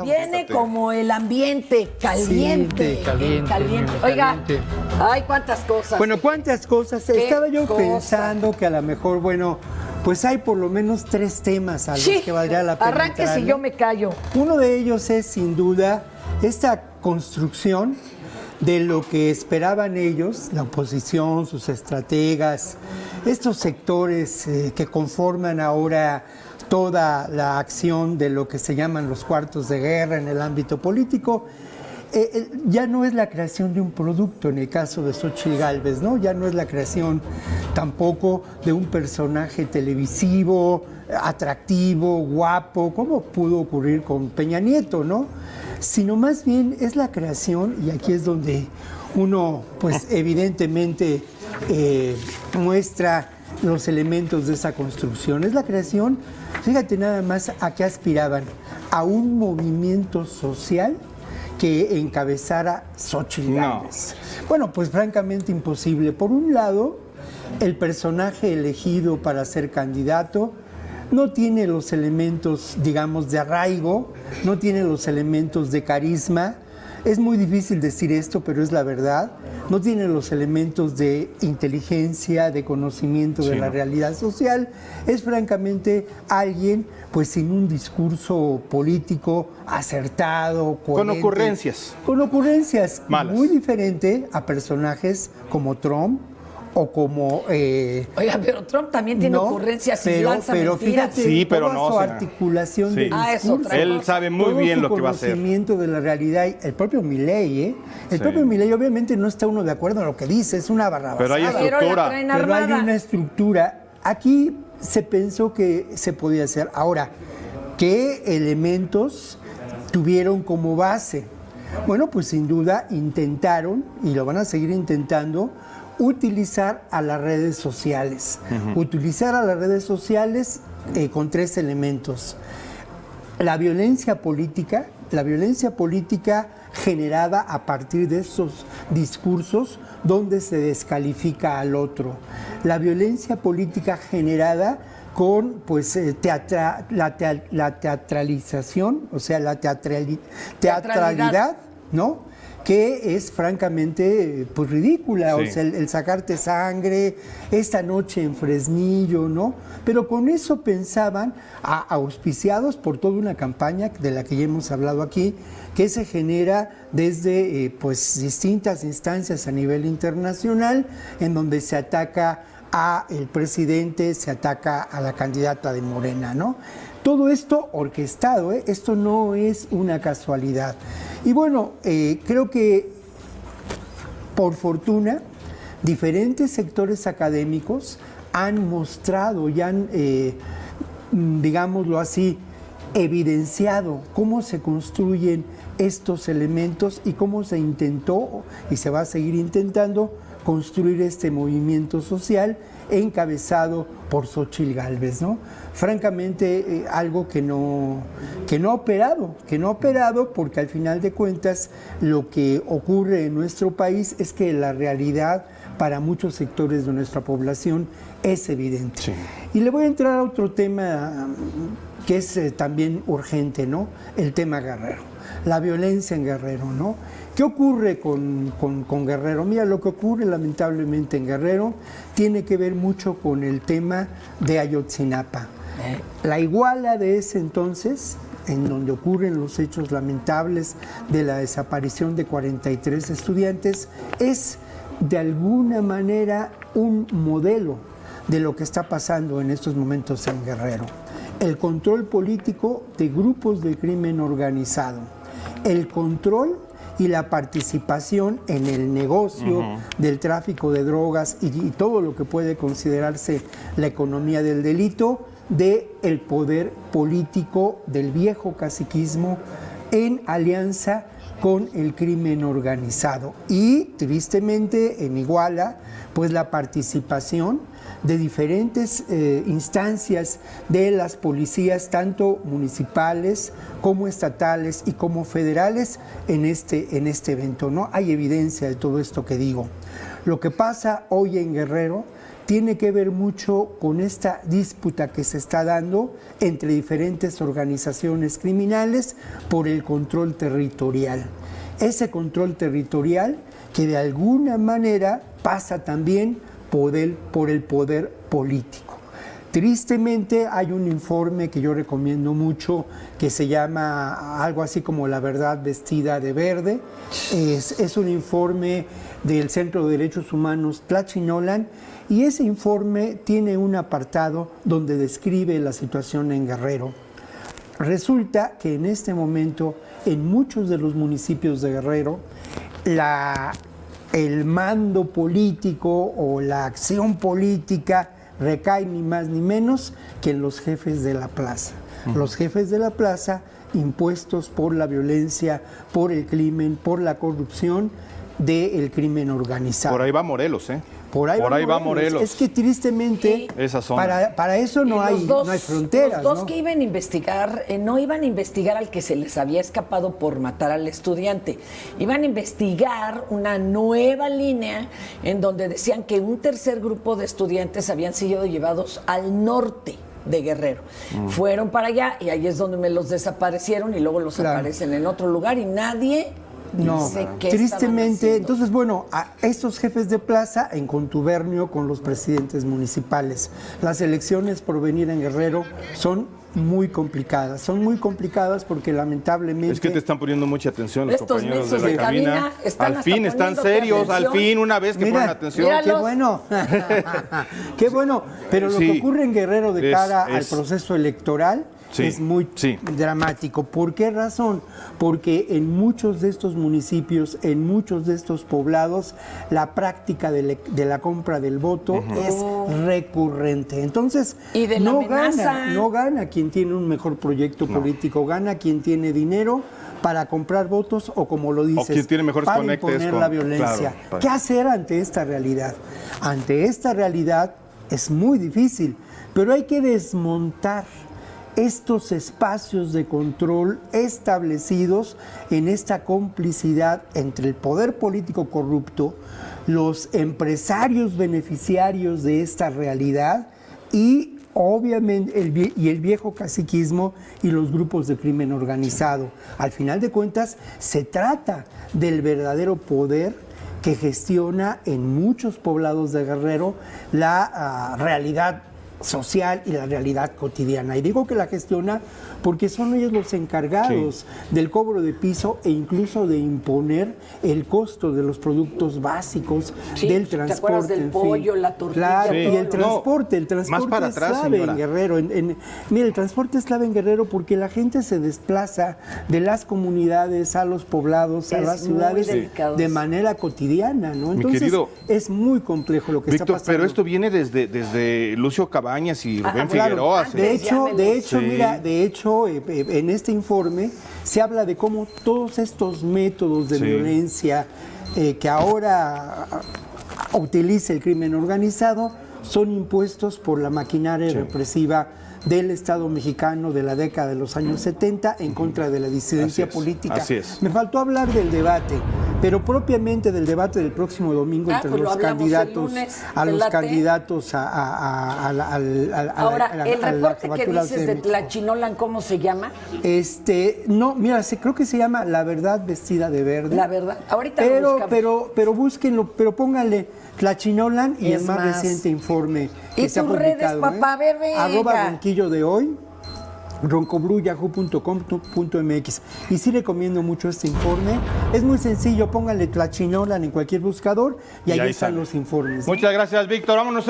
Viene fíjate. como el ambiente caliente. Sí, caliente. Oiga, Caliente. ay, cuántas cosas. Bueno, ¿cuántas cosas? ¿Qué Estaba yo cosa? pensando que a lo mejor, bueno, pues hay por lo menos 3 temas a los Sí, que valdría la pena arranque si entrarle. yo me callo. Uno de ellos es, sin duda, esta construcción de lo que esperaban ellos, la oposición, sus estrategas, estos sectores que conforman ahora toda la acción de lo que se llaman los cuartos de guerra en el ámbito político. Ya no es la creación de un producto en el caso de Xóchitl Gálvez, ¿no? Ya no es la creación tampoco de un personaje televisivo, atractivo, guapo, como pudo ocurrir con Peña Nieto, ¿no? Sino más bien es la creación, y aquí es donde uno, pues evidentemente muestra los elementos de esa construcción. Es la creación, fíjate nada más a qué aspiraban, a un movimiento social que encabezara Xóchitl Gálvez. Bueno, pues francamente imposible. Por un lado, el personaje elegido para ser candidato no tiene los elementos, digamos, de arraigo, no tiene los elementos de carisma. Es muy difícil decir esto, pero es la verdad. No tiene los elementos de inteligencia, de conocimiento de la realidad social. Es francamente alguien, pues, sin un discurso político acertado, coherente. Con ocurrencias. Con ocurrencias. Malas. Muy diferente a personajes como Trump o como... Oiga, pero Trump también tiene ocurrencias y lanza pero mentiras. fíjate, Sí, pero toda no, su señora. articulación Sí. del Ah, es discurso. otra Él cosa. sabe muy Todo bien su lo que va a hacer. conocimiento de la realidad, el propio Milei, El Sí. propio Milei, obviamente no está uno de acuerdo en lo que dice, es una barrabasada. Pero hay Pero la estructura. traen Pero hay armada. una estructura. Aquí se pensó que se podía hacer. Ahora, ¿qué elementos tuvieron como base? Bueno, pues sin duda intentaron, y lo van a seguir intentando, utilizar a las redes sociales. Utilizar a las redes sociales con 3 elementos. La violencia política generada a partir de esos discursos donde se descalifica al otro. La violencia política generada con, pues, la teatralización, o sea, la teatralidad, ¿no? Que es francamente, pues, ridícula. Sí. O sea, el sacarte sangre, esta noche en Fresnillo, ¿no? Pero con eso pensaban, auspiciados por toda una campaña de la que ya hemos hablado aquí, que se genera desde pues distintas instancias a nivel internacional, en donde se ataca al presidente, se ataca a la candidata de Morena, ¿no? Todo esto orquestado, esto no es una casualidad. Y bueno, creo que por fortuna diferentes sectores académicos han mostrado y han, digámoslo así, evidenciado cómo se construyen estos elementos y cómo se intentó y se va a seguir intentando construir este movimiento social encabezado por Xóchitl Gálvez, ¿no? Francamente, algo que no ha operado, porque al final de cuentas lo que ocurre en nuestro país es que la realidad para muchos sectores de nuestra población es evidente. Sí. Y le voy a entrar a otro tema que es también urgente, ¿no? El tema Guerrero, la violencia en Guerrero, ¿no? ¿Qué ocurre con Guerrero? Mira, lo que ocurre lamentablemente en Guerrero tiene que ver mucho con el tema de Ayotzinapa. La Iguala de ese entonces, en donde ocurren los hechos lamentables de la desaparición de 43 estudiantes, es de alguna manera un modelo de lo que está pasando en estos momentos en Guerrero. El control político de grupos de crimen organizado, el control y la participación en el negocio del tráfico de drogas y todo lo que puede considerarse la economía del delito, del poder político del viejo caciquismo en alianza con el crimen organizado. Y tristemente en Iguala, pues la participación de diferentes instancias de las policías, tanto municipales como estatales y como federales, en este evento, ¿no? Hay evidencia de todo esto que digo. Lo que pasa hoy en Guerrero tiene que ver mucho con esta disputa que se está dando entre diferentes organizaciones criminales por el control territorial. Ese control territorial que de alguna manera pasa también por el poder político. Tristemente hay un informe que yo recomiendo mucho que se llama algo así como La verdad vestida de verde. Es un informe del Centro de Derechos Humanos Tlachinolan y ese informe tiene un apartado donde describe la situación en Guerrero. Resulta que en este momento en muchos de los municipios de Guerrero el mando político o la acción política recae ni más ni menos que en los jefes de la plaza. Los jefes de la plaza impuestos por la violencia, por el crimen, por la corrupción del crimen organizado. Por ahí va Morelos, ¿eh? Por ahí va Morelos. Es que tristemente esa zona. Para eso no hay fronteras. Los dos que iban a investigar, no iban a investigar al que se les había escapado por matar al estudiante. Iban a investigar una nueva línea en donde decían que un tercer grupo de estudiantes habían sido llevados al norte de Guerrero. Fueron para allá y ahí es donde me los desaparecieron y luego los aparecen en otro lugar y nadie... No, tristemente, entonces bueno, a estos jefes de plaza en contubernio con los presidentes municipales. Las elecciones por venir en Guerrero son muy complicadas porque lamentablemente... Es que te están poniendo mucha atención los estos compañeros de la de cabina. Están al fin están serios, al fin una vez que ponen atención. Qué bueno, qué bueno, pero lo que ocurre en Guerrero de cara al proceso electoral es muy dramático. ¿Por qué razón? Porque en muchos de estos municipios, en muchos de estos poblados, la práctica de la compra del voto es recurrente. Entonces, ¿y de no gana quien tiene un mejor proyecto político, gana quien tiene dinero para comprar votos o, como lo dices, quien tiene mejores para conectes imponer la violencia. Claro. ¿Qué hacer ante esta realidad? Ante esta realidad es muy difícil, pero hay que desmontar estos espacios de control establecidos en esta complicidad entre el poder político corrupto, los empresarios beneficiarios de esta realidad y obviamente el viejo caciquismo y los grupos de crimen organizado. Al final de cuentas, se trata del verdadero poder que gestiona en muchos poblados de Guerrero la realidad social y la realidad cotidiana. Y digo que la gestiona porque son ellos los encargados del cobro de piso e incluso de imponer el costo de los productos básicos del transporte. ¿Te acuerdas del pollo, la tortilla? Claro, y el transporte más para es atrás, clave señora. en Guerrero. Mira, el transporte es clave en Guerrero porque la gente se desplaza de las comunidades a los poblados, a las ciudades de manera cotidiana, ¿no? Entonces, querido, es muy complejo lo que Víctor, está pasando. pero esto viene desde Lucio Cabañas y Rubén Figueroa. De hecho, en este informe se habla de cómo todos estos métodos de violencia que ahora utiliza el crimen organizado son impuestos por la maquinaria represiva del Estado mexicano de la década de los años 70 en contra de la disidencia política. Así es. Me faltó hablar del debate, pero propiamente del debate del próximo domingo entre los candidatos Ahora, el reporte que dices de Tlachinolan, ¿cómo se llama? No, mira, creo que se llama La verdad vestida de verde. La verdad, ahorita lo buscamos. Pero búsquenlo, pero pónganle Tlachinolan y el más reciente informe que se ha publicado. ¿Y tus redes, papá? A ver, venga. @ronquillo de hoy, roncobluyahoo.com.mx. Y sí recomiendo mucho este informe. Es muy sencillo, pónganle Tlachinolan en cualquier buscador y ahí están los informes. Muchas gracias, Víctor. Vámonos.